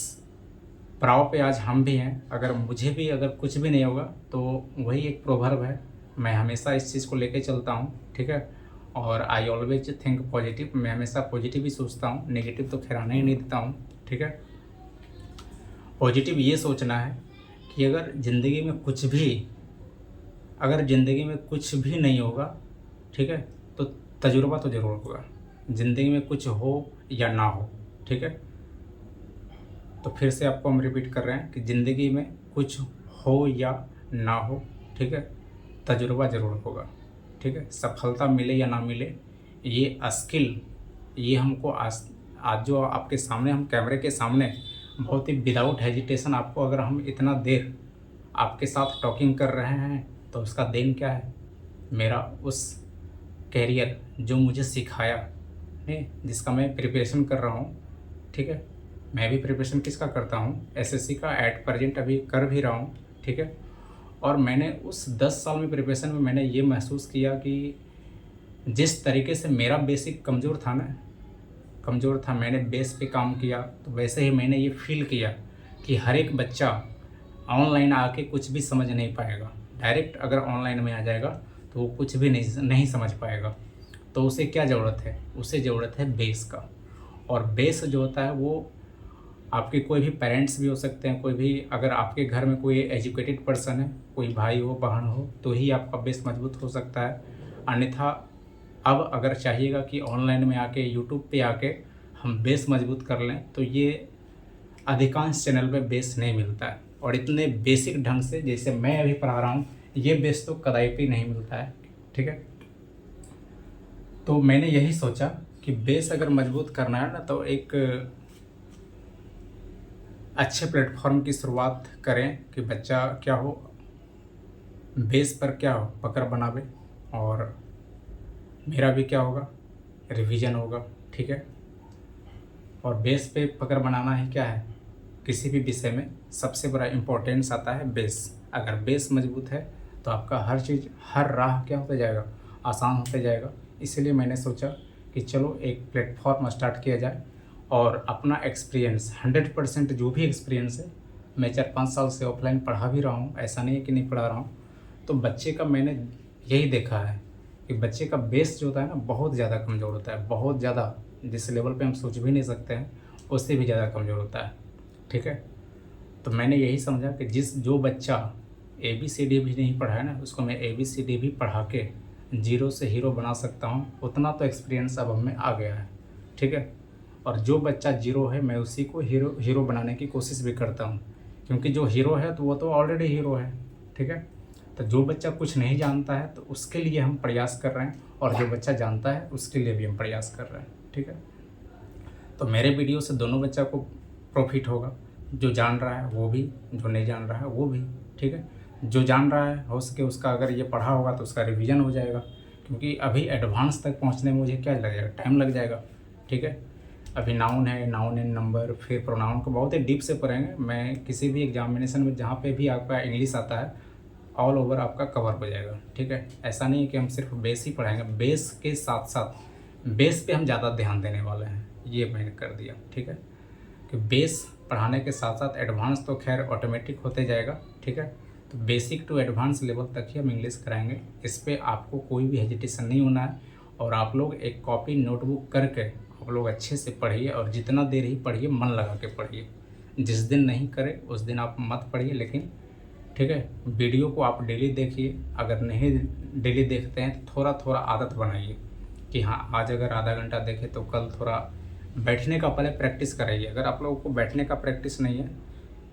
[SPEAKER 1] पड़ाव पे आज हम भी हैं, अगर मुझे भी अगर कुछ भी नहीं होगा तो वही एक प्रोवर्ब है, मैं हमेशा इस चीज़ को लेके चलता हूँ। ठीक है, और आई ऑलवेज थिंक पॉजिटिव, मैं हमेशा पॉजिटिव ही सोचता हूँ, नेगेटिव तो खैर आने ही नहीं देता हूँ। ठीक है, पॉजिटिव ये सोचना है कि अगर ज़िंदगी में कुछ भी नहीं होगा, ठीक है, तो तजुर्बा तो ज़रूर होगा। ज़िंदगी में कुछ हो या ना हो, ठीक है, तो फिर से आपको हम रिपीट कर रहे हैं कि ज़िंदगी में कुछ हो या ना हो, ठीक है, तजुर्बा ज़रूर होगा। ठीक है, सफलता मिले या ना मिले, ये स्किल, ये हमको आज जो आपके सामने, हम कैमरे के सामने बहुत ही विदाउट हेजिटेशन, आपको अगर हम इतना देर आपके साथ टॉकिंग कर रहे हैं तो उसका देन क्या है, मेरा उस कैरियर जो मुझे सिखाया है, जिसका मैं प्रिपरेशन कर रहा हूँ। ठीक है, मैं भी प्रिपरेशन किसका करता हूँ, एसएससी का एट प्रेजेंट अभी कर भी रहा हूँ। ठीक है, और मैंने उस 10 साल में प्रिपरेशन में मैंने ये महसूस किया कि जिस तरीके से मेरा बेसिक कमज़ोर था, मैंने बेस पे काम किया, तो वैसे ही मैंने ये फील किया कि हर एक बच्चा ऑनलाइन आके कुछ भी समझ नहीं पाएगा। डायरेक्ट अगर ऑनलाइन में आ जाएगा तो वो कुछ भी नहीं समझ पाएगा। तो उसे क्या ज़रूरत है, उसे ज़रूरत है बेस का। और बेस जो होता है वो आपके कोई भी पेरेंट्स भी हो सकते हैं, कोई भी, अगर आपके घर में कोई एजुकेटेड पर्सन है, कोई भाई हो बहन हो, तो ही आपका बेस मजबूत हो सकता है। अन्यथा अब अगर चाहिएगा कि ऑनलाइन में आके यूट्यूब पे आके हम बेस मजबूत कर लें, तो ये अधिकांश चैनल पे बेस नहीं मिलता है। और इतने बेसिक ढंग से जैसे मैं अभी पढ़ा रहा हूँ, ये बेस तो कदापि नहीं मिलता है। ठीक है, तो मैंने यही सोचा कि बेस अगर मजबूत करना है ना, तो एक अच्छे प्लेटफॉर्म की शुरुआत करें कि बच्चा क्या हो, बेस पर क्या हो, पकड़ बनावे, और मेरा भी क्या होगा, रिवीजन होगा। ठीक है, और बेस पे पकड़ बनाना है क्या है, किसी भी विषय में सबसे बड़ा इम्पोर्टेंस आता है बेस। अगर बेस मजबूत है तो आपका हर चीज़, हर राह क्या होता जाएगा, आसान होता जाएगा। इसीलिए मैंने सोचा कि चलो एक प्लेटफॉर्म स्टार्ट किया जाए और अपना एक्सपीरियंस 100% जो भी एक्सपीरियंस है, मैं 4-5 साल से ऑफलाइन पढ़ा भी रहा हूँ, ऐसा नहीं है कि नहीं पढ़ा रहा हूँ। तो बच्चे का मैंने यही देखा है कि बच्चे का बेस जो होता है ना, बहुत ज़्यादा कमज़ोर होता है, बहुत ज़्यादा, जिस लेवल पे हम सोच भी नहीं सकते हैं उससे भी ज़्यादा कमज़ोर होता है। ठीक है, तो मैंने यही समझा कि जो बच्चा ABCD भी नहीं पढ़ा है ना, उसको मैं ABCD भी पढ़ा के जीरो से हीरो बना सकता हूँ, उतना तो एक्सपीरियंस अब हमें आ गया है। ठीक है, और जो बच्चा जीरो है, मैं उसी को हीरो बनाने की कोशिश भी करता हूँ, क्योंकि जो हीरो है तो वो तो ऑलरेडी हीरो है। ठीक है, तो जो बच्चा कुछ नहीं जानता है तो उसके लिए हम प्रयास कर रहे हैं, और जो बच्चा जानता है उसके लिए भी हम प्रयास कर रहे हैं। ठीक है, तो मेरे वीडियो से दोनों बच्चा को प्रॉफिट होगा, जो जान रहा है वो भी, जो नहीं जान रहा है वो भी। ठीक है, जो जान रहा है हो सके उसका, अगर ये पढ़ा होगा तो उसका रिवीजन हो जाएगा, क्योंकि अभी एडवांस तक पहुंचने में मुझे क्या लगेगा, टाइम लग जाएगा। ठीक है, अभी नाउन है, नाउन एंड नंबर, फिर प्रोनाउन को बहुत ही डीप से पढ़ेंगे। मैं किसी भी एग्जामिनेशन में जहाँ पे भी आपका इंग्लिश आता है, ऑल ओवर आपका कवर हो जाएगा। ठीक है, ऐसा नहीं है कि हम सिर्फ बेस ही पढ़ाएंगे, बेस के साथ साथ बेस पे हम ज़्यादा ध्यान देने वाले हैं, ये मैंने कर दिया। ठीक है, कि बेस पढ़ाने के साथ साथ एडवांस तो खैर ऑटोमेटिक होते जाएगा। ठीक है, तो बेसिक टू एडवांस लेवल तक ही हम इंग्लिश कराएंगे। इस पर आपको कोई भी हेजिटेशन नहीं होना है, और आप लोग एक कॉपी नोटबुक करके आप लोग अच्छे से पढ़िए, और जितना देर ही पढ़िए मन लगा के पढ़िए। जिस दिन नहीं करे उस दिन आप मत पढ़िए, लेकिन ठीक है, वीडियो को आप डेली देखिए। अगर नहीं डेली देखते हैं तो थोड़ा थोड़ा आदत बनाइए कि हाँ, आज अगर आधा घंटा देखें तो कल थोड़ा बैठने का पहले प्रैक्टिस कराइए। अगर आप लोगों को बैठने का प्रैक्टिस नहीं है,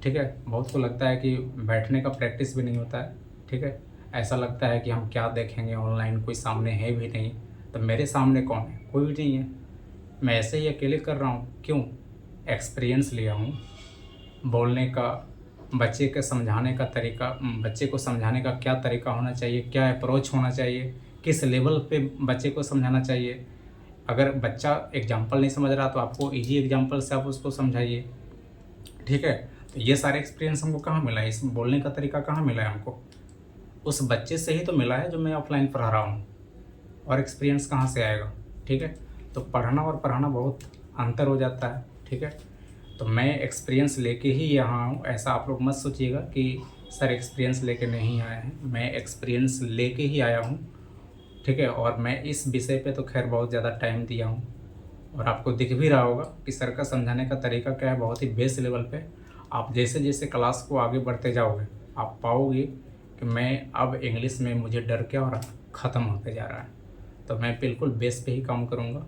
[SPEAKER 1] ठीक है, बहुत को लगता है कि बैठने का प्रैक्टिस भी नहीं होता है। ठीक है, ऐसा लगता है कि हम क्या देखेंगे, ऑनलाइन कोई सामने है भी नहीं। तो मेरे सामने कौन है, कोई भी नहीं है, मैं ऐसे ही अकेले कर रहा हूँ। क्यों, एक्सपीरियंस लिया हूँ बोलने का, बच्चे के समझाने का तरीका, बच्चे को समझाने का क्या तरीका होना चाहिए, क्या अप्रोच होना चाहिए, किस लेवल पे बच्चे को समझाना चाहिए। अगर बच्चा एग्जाम्पल नहीं समझ रहा तो आपको इजी एग्जाम्पल से आप उसको समझाइए। ठीक है, तो ये सारे एक्सपीरियंस हमको कहाँ मिला है, इस बोलने का तरीका कहाँ मिला है हमको, उस बच्चे से ही तो मिला है जो मैं ऑफलाइन पढ़ा रहा हूँ। और एक्सपीरियंस कहाँ से आएगा। ठीक है, तो पढ़ना और पढ़ाना बहुत अंतर हो जाता है। ठीक है, तो मैं एक्सपीरियंस लेके ही यहाँ हूँ, ऐसा आप लोग मत सोचिएगा कि सर एक्सपीरियंस लेके नहीं आए हैं, मैं एक्सपीरियंस लेके ही आया हूँ। ठीक है, और मैं इस विषय पे तो खैर बहुत ज़्यादा टाइम दिया हूँ, और आपको दिख भी रहा होगा कि सर का समझाने का तरीका क्या है, बहुत ही बेस लेवल पे। आप जैसे जैसे क्लास को आगे बढ़ते जाओगे आप पाओगे कि मैं अब इंग्लिश में मुझे डर क्या हो रहा है, ख़त्म होते जा रहा है। तो मैं बिल्कुल बेस पे ही काम करूँगा,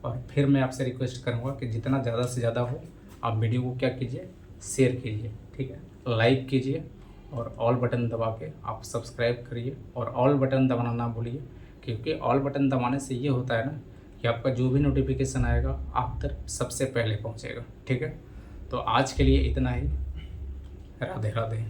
[SPEAKER 1] और फिर मैं आपसे रिक्वेस्ट करूँगा कि जितना ज़्यादा से ज़्यादा हो आप वीडियो को क्या कीजिए, शेयर कीजिए। ठीक है, लाइक कीजिए, और ऑल बटन दबा के आप सब्सक्राइब करिए, और ऑल बटन दबाना ना भूलिए, क्योंकि ऑल बटन दबाने से ये होता है ना कि आपका जो भी नोटिफिकेशन आएगा आप तक सबसे पहले पहुंचेगा। ठीक है, तो आज के लिए इतना ही। राधे राधे।